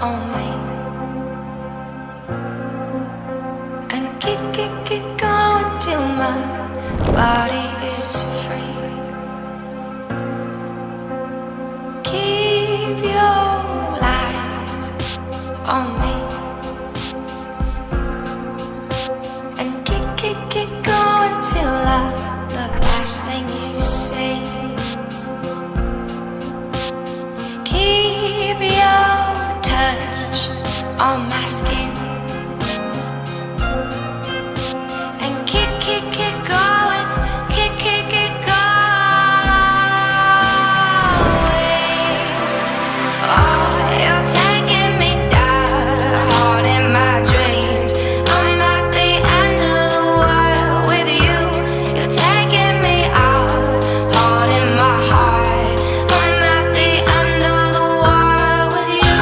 on me and keep going till my body is free. Keep your lies on me and keep going till the last thing you say. Keep your touch on my skin and keep going, keep going. Oh, you're taking me down, hard in my dreams. I'm at the end of the world with you. You're taking me out, hard in my heart. I'm at the end of the world with you.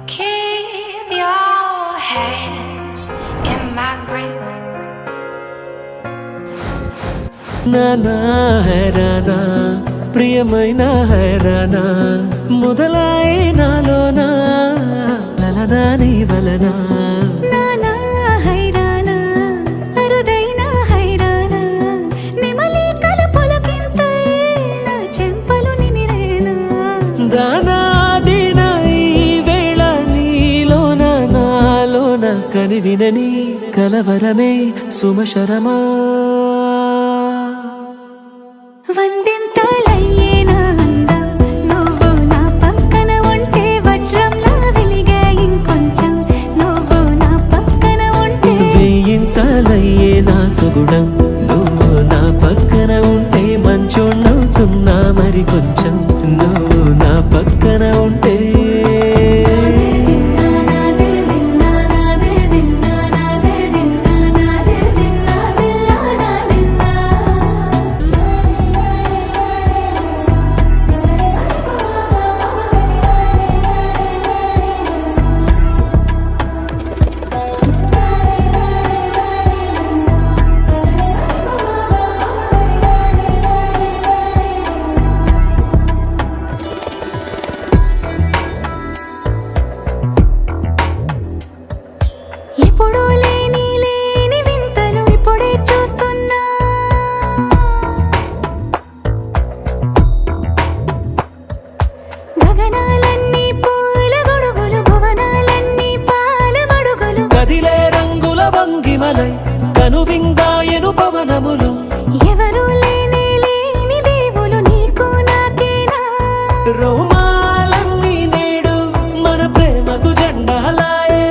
Keep your hands in my grip. నానా హైరానా ప్రియమైన హైరానా మొదలాయి నాలోనా లలనా నీ వలనా నానా హైరానా అరుదైన హైరానా నిమలి కలుపులకింతై నా చెంపలు నిమిరేనా దానా దీనా ఈ వేళ నీలోన నాలోన కనివినని కలవరమే సుమశరమా వందింతలయ్యేనా అందం నువ్వు నా పక్కన ఉంటే వజ్రంలా వెలిగే ఇంకొంచెం నువ్వు నా పక్కన ఉంటే వెయ్యింతలయ్యే నా సుగుణం నువ్వు నా పక్కన ఉంటే మంచోణ్ణవుతున్నా మరి కొంచెం నువ్వు నా పక్కన ఉంటే ఎప్పుడూ లేని వింతలు ఇప్పుడే చూస్తున్నా గగనాలన్నీ పూల గొడుగులు భువనాలన్నీ పాల మడుగులు కదిలే రంగుల వంగిమలై కనువిందాయను పవనములు ఎవరూ లేని దేవులు నీకు నాకేనా రోమాలన్నీ నేడు మన ప్రేమకు జెండాలాయే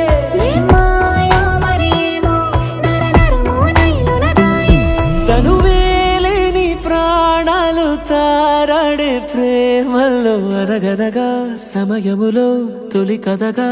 ఏ మాయో మరి ఏమో నరనరమో నైలున దాయే తనువేలేని ప్రాణాలు తారాడే ప్రేమల్లో అరగరగా సమయములో తొలి కథగా